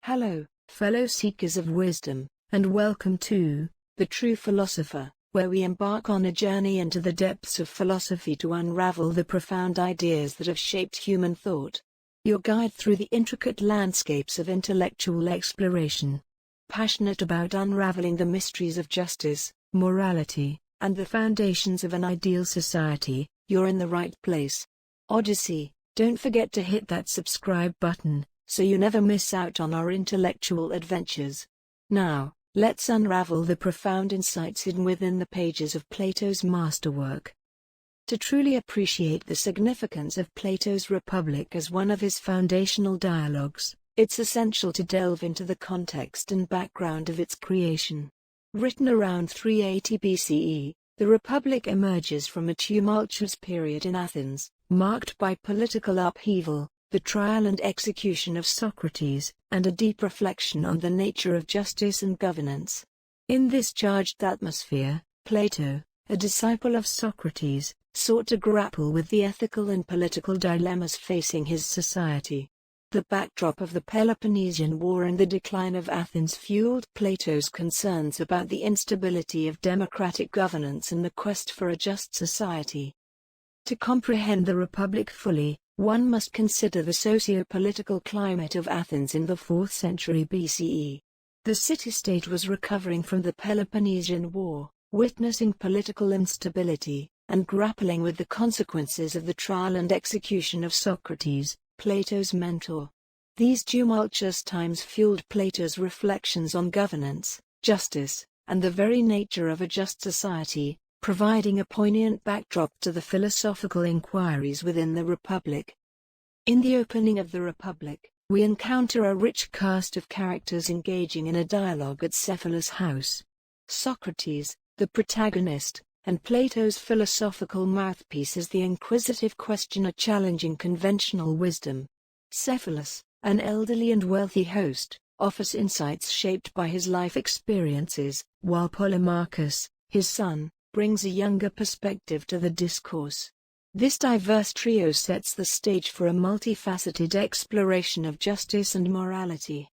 Hello, fellow seekers of wisdom, and welcome to The True Philosopher, where we embark on a journey into the depths of philosophy to unravel the profound ideas that have shaped human thought. Your guide through the intricate landscapes of intellectual exploration. Passionate about unraveling the mysteries of justice, morality, and the foundations of an ideal society, you're in the right place. Odyssey, don't forget to hit that subscribe button, so you never miss out on our intellectual adventures. Now, let's unravel the profound insights hidden within the pages of Plato's masterwork. To truly appreciate the significance of Plato's Republic as one of his foundational dialogues, it's essential to delve into the context and background of its creation. Written around 380 BCE, the Republic emerges from a tumultuous period in Athens, marked by political upheaval, the trial and execution of Socrates, and a deep reflection on the nature of justice and governance. In this charged atmosphere, Plato, a disciple of Socrates, sought to grapple with the ethical and political dilemmas facing his society. The backdrop of the Peloponnesian War and the decline of Athens fueled Plato's concerns about the instability of democratic governance and the quest for a just society. To comprehend the Republic fully, one must consider the socio-political climate of Athens in the 4th century BCE. The city-state was recovering from the Peloponnesian War, witnessing political instability, and grappling with the consequences of the trial and execution of Socrates, Plato's mentor. These tumultuous times fueled Plato's reflections on governance, justice, and the very nature of a just society, providing a poignant backdrop to the philosophical inquiries within the Republic. In the opening of the Republic, we encounter a rich cast of characters engaging in a dialogue at Cephalus' house. Socrates, the protagonist, and Plato's philosophical mouthpiece is the inquisitive questioner challenging conventional wisdom. Cephalus, an elderly and wealthy host, offers insights shaped by his life experiences, while Polemarchus, his son, brings a younger perspective to the discourse. This diverse trio sets the stage for a multifaceted exploration of justice and morality.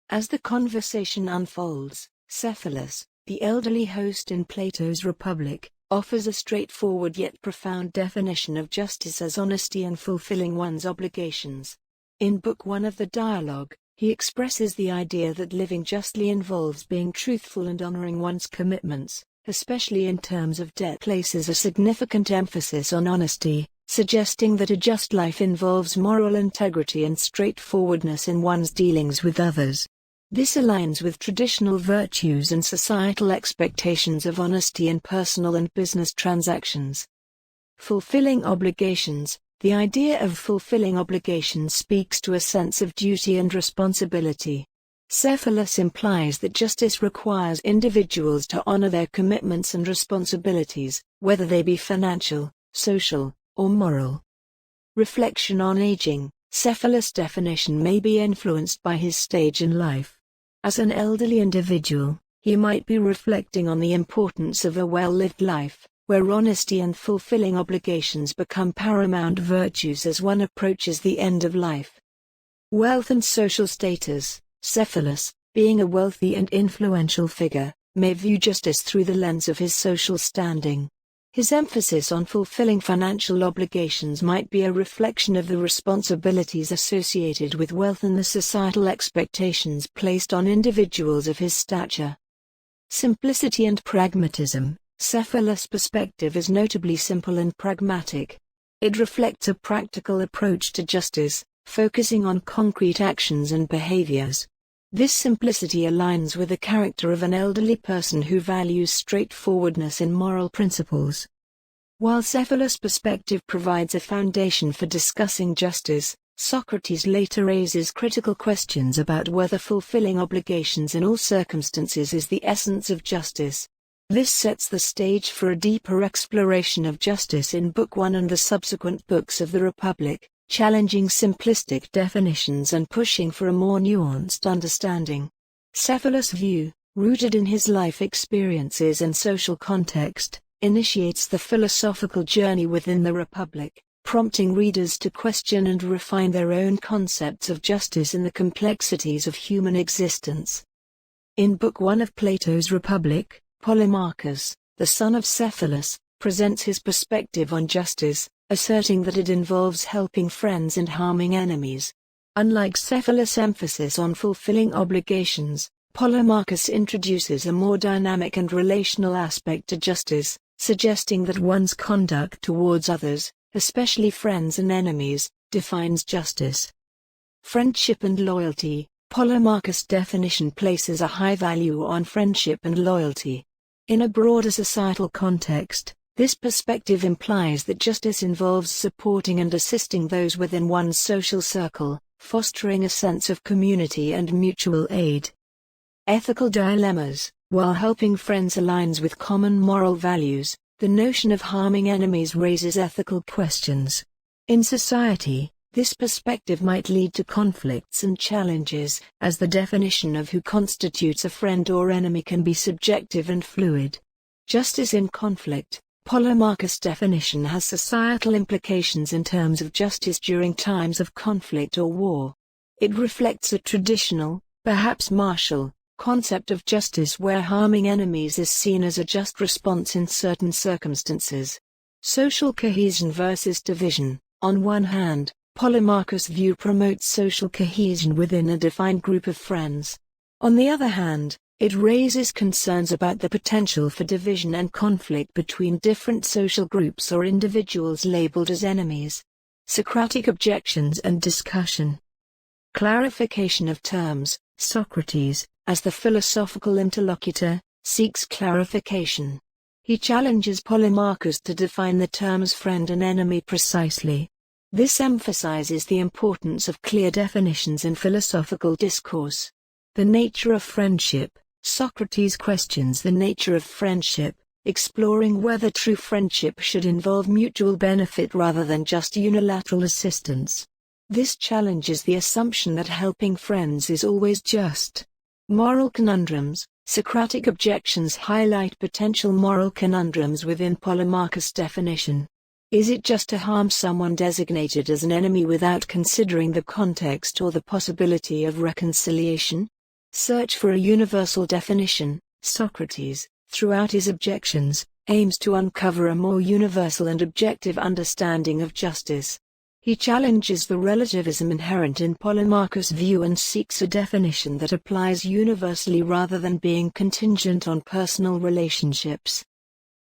As the conversation unfolds, Cephalus, the elderly host in Plato's Republic, offers a straightforward yet profound definition of justice as honesty and fulfilling one's obligations. In Book 1 of the dialogue, he expresses the idea that living justly involves being truthful and honoring one's commitments, especially in terms of debt. Places a significant emphasis on honesty, suggesting that a just life involves moral integrity and straightforwardness in one's dealings with others. This aligns with traditional virtues and societal expectations of honesty in personal and business transactions. Fulfilling obligations. The idea of fulfilling obligations speaks to a sense of duty and responsibility. Cephalus implies that justice requires individuals to honor their commitments and responsibilities, whether they be financial, social, or moral. Reflection on aging. Cephalus' definition may be influenced by his stage in life. As an elderly individual, he might be reflecting on the importance of a well-lived life, where honesty and fulfilling obligations become paramount virtues as one approaches the end of life. Wealth and social status. Cephalus, being a wealthy and influential figure, may view justice through the lens of his social standing. His emphasis on fulfilling financial obligations might be a reflection of the responsibilities associated with wealth and the societal expectations placed on individuals of his stature. Simplicity and pragmatism. Cephalus' perspective is notably simple and pragmatic. It reflects a practical approach to justice, focusing on concrete actions and behaviors. This simplicity aligns with the character of an elderly person who values straightforwardness in moral principles. While Cephalus' perspective provides a foundation for discussing justice, Socrates later raises critical questions about whether fulfilling obligations in all circumstances is the essence of justice. This sets the stage for a deeper exploration of justice in Book 1 and the subsequent books of the Republic, challenging simplistic definitions and pushing for a more nuanced understanding. Cephalus' view, rooted in his life experiences and social context, initiates the philosophical journey within the Republic. prompting readers to question and refine their own concepts of justice in the complexities of human existence. In Book 1 of Plato's Republic, Polemarchus, the son of Cephalus, presents his perspective on justice, asserting that it involves helping friends and harming enemies. Unlike Cephalus' emphasis on fulfilling obligations, Polemarchus introduces a more dynamic and relational aspect to justice, suggesting that one's conduct towards others, especially friends and enemies, defines justice. Friendship and loyalty. Polemarchus' definition places a high value on friendship and loyalty. In a broader societal context, this perspective implies that justice involves supporting and assisting those within one's social circle, fostering a sense of community and mutual aid. Ethical dilemmas. While helping friends aligns with common moral values, the notion of harming enemies raises ethical questions. In society, this perspective might lead to conflicts and challenges, as the definition of who constitutes a friend or enemy can be subjective and fluid. Justice in conflict. Polemarchus' definition has societal implications in terms of justice during times of conflict or war. It reflects a traditional, perhaps martial, concept of justice where harming enemies is seen as a just response in certain circumstances. Social cohesion versus division. On one hand, Polemarchus' view promotes social cohesion within a defined group of friends. On the other hand, it raises concerns about the potential for division and conflict between different social groups or individuals labeled as enemies. Socratic objections and discussion. Clarification of terms. Socrates, as the philosophical interlocutor, seeks clarification. He challenges Polemarchus to define the terms friend and enemy precisely. This emphasizes the importance of clear definitions in philosophical discourse. The nature of friendship. Socrates questions the nature of friendship, exploring whether true friendship should involve mutual benefit rather than just unilateral assistance. This challenges the assumption that helping friends is always just. Moral conundrums. Socratic objections highlight potential moral conundrums within Polemarchus' definition. Is it just to harm someone designated as an enemy without considering the context or the possibility of reconciliation? Search for a universal definition. Socrates, throughout his objections, aims to uncover a more universal and objective understanding of justice. He challenges the relativism inherent in Polemarchus' view and seeks a definition that applies universally rather than being contingent on personal relationships.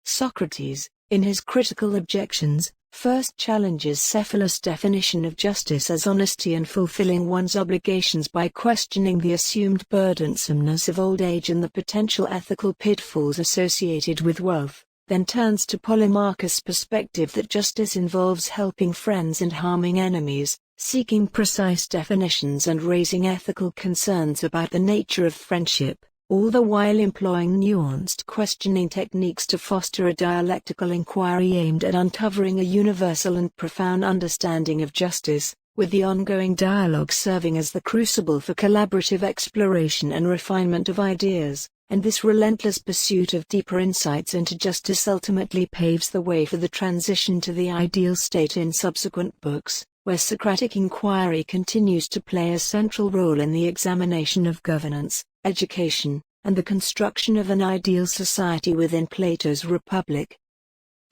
Socrates, in his critical objections, first challenges Cephalus' definition of justice as honesty and fulfilling one's obligations by questioning the assumed burdensomeness of old age and the potential ethical pitfalls associated with wealth, then turns to Polemarchus' perspective that justice involves helping friends and harming enemies, seeking precise definitions and raising ethical concerns about the nature of friendship, all the while employing nuanced questioning techniques to foster a dialectical inquiry aimed at uncovering a universal and profound understanding of justice, with the ongoing dialogue serving as the crucible for collaborative exploration and refinement of ideas, and this relentless pursuit of deeper insights into justice ultimately paves the way for the transition to the ideal state in subsequent books, where Socratic inquiry continues to play a central role in the examination of governance, education, and the construction of an ideal society within Plato's Republic.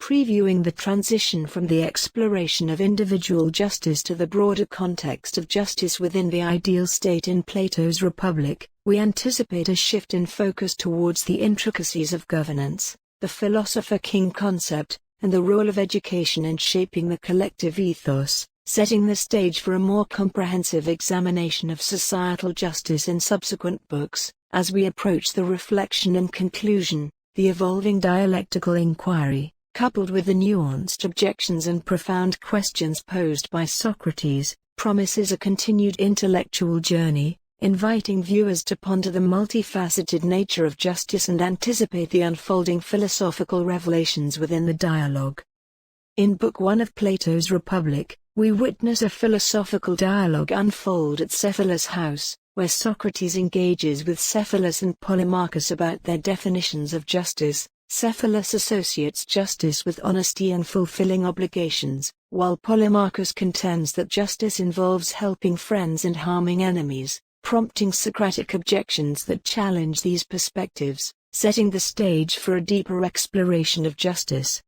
Previewing the transition from the exploration of individual justice to the broader context of justice within the ideal state in Plato's Republic, we anticipate a shift in focus towards the intricacies of governance, the philosopher-king concept, and the role of education in shaping the collective ethos, setting the stage for a more comprehensive examination of societal justice in subsequent books. As we approach the reflection and conclusion, the evolving dialectical inquiry, coupled with the nuanced objections and profound questions posed by Socrates, promises a continued intellectual journey, inviting viewers to ponder the multifaceted nature of justice and anticipate the unfolding philosophical revelations within the dialogue. In Book 1 of Plato's Republic, we witness a philosophical dialogue unfold at Cephalus' house, where Socrates engages with Cephalus and Polemarchus about their definitions of justice, Cephalus associates justice with honesty and fulfilling obligations, while Polemarchus contends that justice involves helping friends and harming enemies, prompting Socratic objections that challenge these perspectives, setting the stage for a deeper exploration of justice.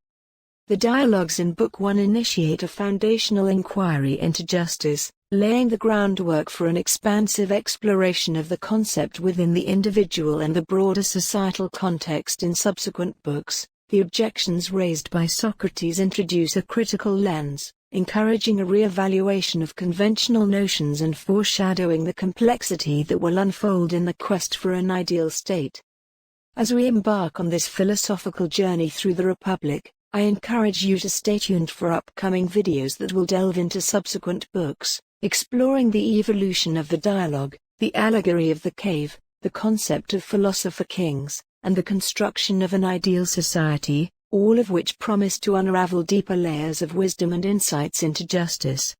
The dialogues in Book 1 initiate a foundational inquiry into justice, laying the groundwork for an expansive exploration of the concept within the individual and the broader societal context. In subsequent books, the objections raised by Socrates introduce a critical lens, encouraging a re-evaluation of conventional notions and foreshadowing the complexity that will unfold in the quest for an ideal state. As we embark on this philosophical journey through the Republic, I encourage you to stay tuned for upcoming videos that will delve into subsequent books, exploring the evolution of the dialogue, the allegory of the cave, the concept of philosopher kings, and the construction of an ideal society, all of which promise to unravel deeper layers of wisdom and insights into justice.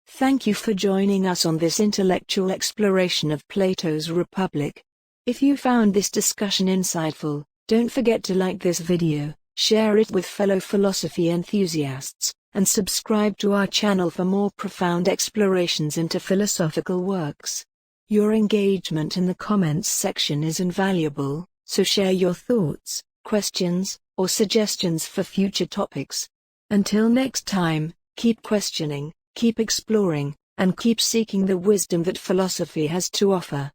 Thank you for joining us on this intellectual exploration of Plato's Republic. If you found this discussion insightful, don't forget to like this video, share it with fellow philosophy enthusiasts, and subscribe to our channel for more profound explorations into philosophical works. Your engagement in the comments section is invaluable, so share your thoughts, questions, or suggestions for future topics. Until next time, keep questioning, keep exploring, and keep seeking the wisdom that philosophy has to offer.